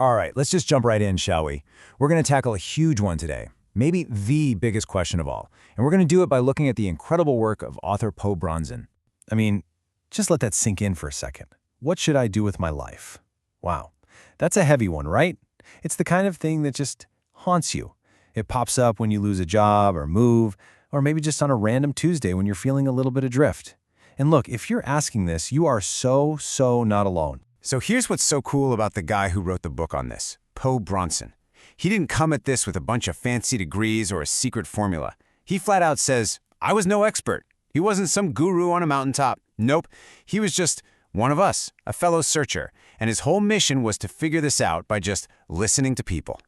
All right, let's just jump right in, shall we? We're going to tackle a huge one today, maybe the biggest question of all. And we're going to do it by looking at the incredible work of author Poe Bronson. I mean, just let that sink in for a second. What should I do with my life? Wow, that's a heavy one, right? It's the kind of thing that just haunts you. It pops up when you lose a job or move, or maybe just on a random Tuesday when you're feeling a little bit adrift. And look, if you're asking this, you are so not alone. So here's what's so cool about the guy who wrote the book on this, Poe Bronson. He didn't come at this with a bunch of fancy degrees or a secret formula. He flat out says, I was no expert. He wasn't some guru on a mountaintop. Nope, he was just one of us, a fellow searcher, and his whole mission was to figure this out by just listening to people.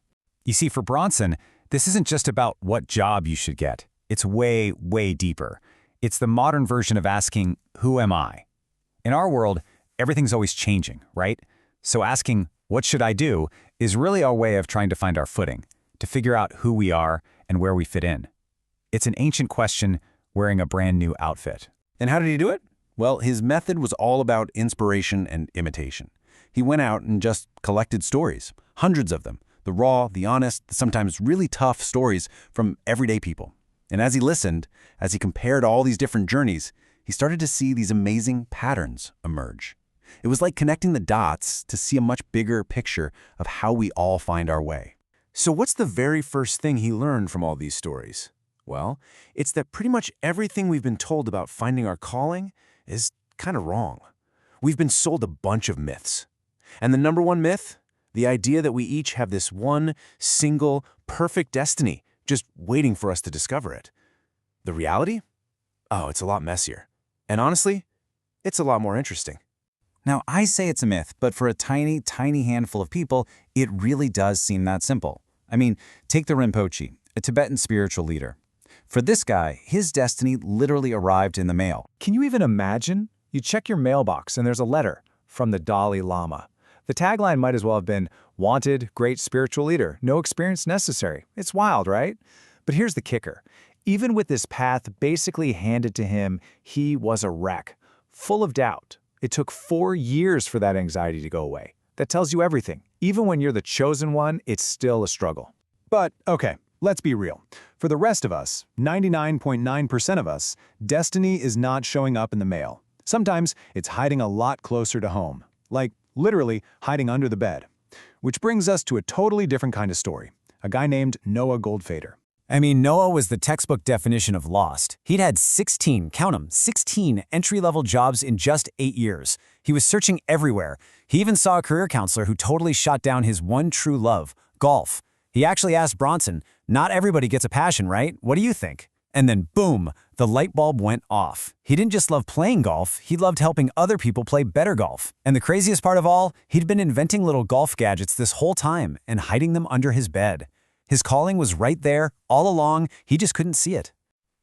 You see, for Bronson, this isn't just about what job you should get. It's way deeper. It's the modern version of asking, who am I? In our world, everything's always changing, right? So asking, what should I do, is really our way of trying to find our footing, to figure out who we are and where we fit in. It's an ancient question wearing a brand new outfit. And how did he do it? Well, his method was all about inspiration and imitation. He went out and just collected stories, hundreds of them, the raw, the honest, the sometimes really tough stories from everyday people. And as he listened, as he compared all these different journeys, he started to see these amazing patterns emerge. It was like connecting the dots to see a much bigger picture of how we all find our way. So what's the very first thing he learned from all these stories? Well, it's that pretty much everything we've been told about finding our calling is kind of wrong. We've been sold a bunch of myths. And the number one myth? The idea that we each have this one, single, perfect destiny just waiting for us to discover it. The reality? Oh, it's a lot messier. And honestly, it's a lot more interesting. Now, I say it's a myth, but for a tiny handful of people, it really does seem that simple. I mean, take the Rinpoche, a Tibetan spiritual leader. For this guy, his destiny literally arrived in the mail. Can you even imagine? You check your mailbox and there's a letter from the Dalai Lama. The tagline might as well have been, "Wanted, great spiritual leader, no experience necessary." It's wild, right? But here's the kicker. Even with this path basically handed to him, he was a wreck, full of doubt. It took 4 years for that anxiety to go away. That tells you everything. Even when you're the chosen one, it's still a struggle. But, okay, let's be real. For the rest of us, 99.9% of us, destiny is not showing up in the mail. Sometimes it's hiding a lot closer to home, like literally hiding under the bed. Which brings us to a totally different kind of story, a guy named Noah Goldfader. I mean, Noah was the textbook definition of lost. He'd had 16, count 'em, 16 entry-level jobs in just 8 years. He was searching everywhere. He even saw a career counselor who totally shot down his one true love, golf. He actually asked Bronson, not everybody gets a passion, right? What do you think? And then boom, the light bulb went off. He didn't just love playing golf, he loved helping other people play better golf. And the craziest part of all, he'd been inventing little golf gadgets this whole time and hiding them under his bed. His calling was right there, all along, he just couldn't see it.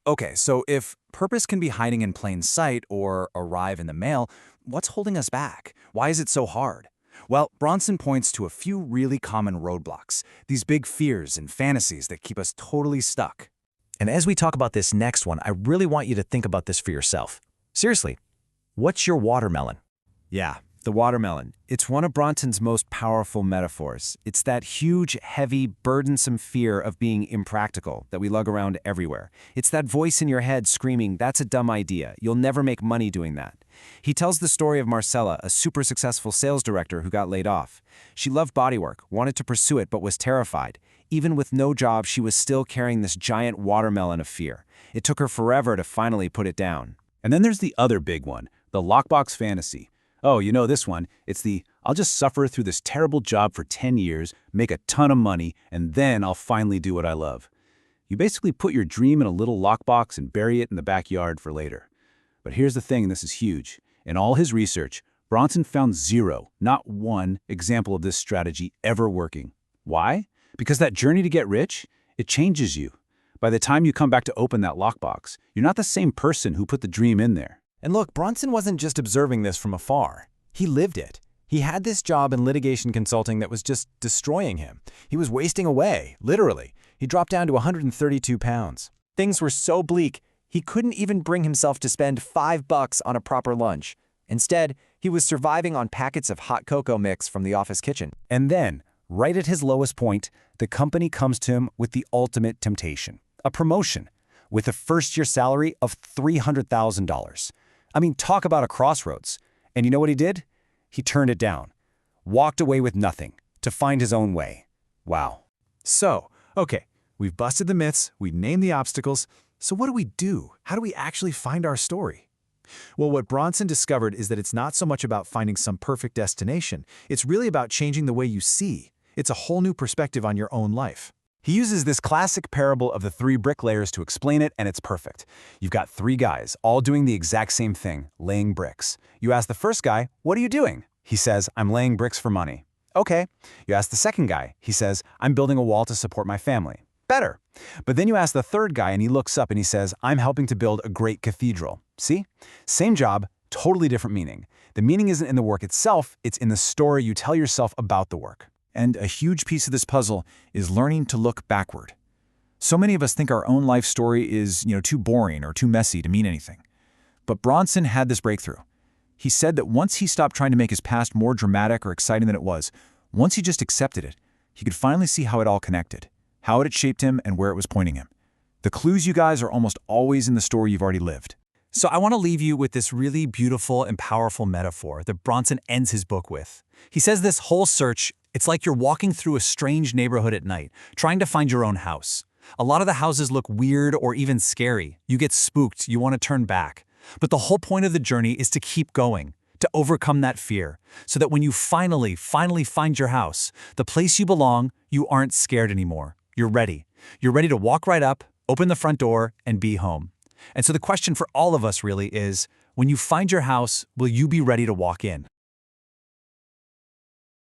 Okay, so if purpose can be hiding in plain sight or arrive in the mail, what's holding us back? Why is it so hard? Well, Bronson points to a few really common roadblocks, these big fears and fantasies that keep us totally stuck. And as we talk about this next one, I really want you to think about this for yourself. Seriously, what's your watermelon? Yeah, the watermelon. It's one of Bronson's most powerful metaphors. It's that huge, heavy, burdensome fear of being impractical that we lug around everywhere. It's that voice in your head screaming, that's a dumb idea. You'll never make money doing that. He tells the story of Marcella, a super successful sales director who got laid off. She loved bodywork, wanted to pursue it, but was terrified. Even with no job, she was still carrying this giant watermelon of fear. It took her forever to finally put it down. And then there's the other big one, the lockbox fantasy. Oh, you know this one. It's the, I'll just suffer through this terrible job for 10 years, make a ton of money, and then I'll finally do what I love. You basically put your dream in a little lockbox and bury it in the backyard for later. But here's the thing, and this is huge. In all his research, Bronson found zero, not one, example of this strategy ever working. Why? Because that journey to get rich, it changes you. By the time you come back to open that lockbox, you're not the same person who put the dream in there. And look, Bronson wasn't just observing this from afar. He lived it. He had this job in litigation consulting that was just destroying him. He was wasting away, literally. He dropped down to 132 pounds. Things were so bleak, he couldn't even bring himself to spend $5 on a proper lunch. Instead, he was surviving on packets of hot cocoa mix from the office kitchen. And then, Right at his lowest point, the company comes to him with the ultimate temptation, a promotion, with a first-year salary of $300,000. I mean, talk about a crossroads. And you know what he did? He turned it down, walked away with nothing, to find his own way. Wow. So, okay, we've busted the myths, we've named the obstacles, so what do we do? How do we actually find our story? Well, what Bronson discovered is that it's not so much about finding some perfect destination, it's really about changing the way you see. It's a whole new perspective on your own life. He uses this classic parable of the 3 bricklayers to explain it, and it's perfect. You've got 3 guys, all doing the exact same thing, laying bricks. You ask the first guy, "What are you doing?" He says, "I'm laying bricks for money." Okay. You ask the second guy. He says, "I'm building a wall to support my family." Better. But then you ask the third guy, and he looks up and he says, "I'm helping to build a great cathedral." See? Same job, totally different meaning. The meaning isn't in the work itself, it's in the story you tell yourself about the work. And a huge piece of this puzzle is learning to look backward. So many of us think our own life story is, too boring or too messy to mean anything. But Bronson had this breakthrough. He said that once he stopped trying to make his past more dramatic or exciting than it was, once he just accepted it, he could finally see how it all connected, how it had shaped him and where it was pointing him. The clues, you guys, are almost always in the story you've already lived. So I want to leave you with this really beautiful and powerful metaphor that Bronson ends his book with. He says this whole search, it's like you're walking through a strange neighborhood at night, trying to find your own house. A lot of the houses look weird or even scary. You get spooked, you want to turn back. But the whole point of the journey is to keep going, to overcome that fear, so that when you finally find your house, the place you belong, you aren't scared anymore. You're ready. You're ready to walk right up, open the front door, and be home. And so the question for all of us really is, when you find your house, will you be ready to walk in?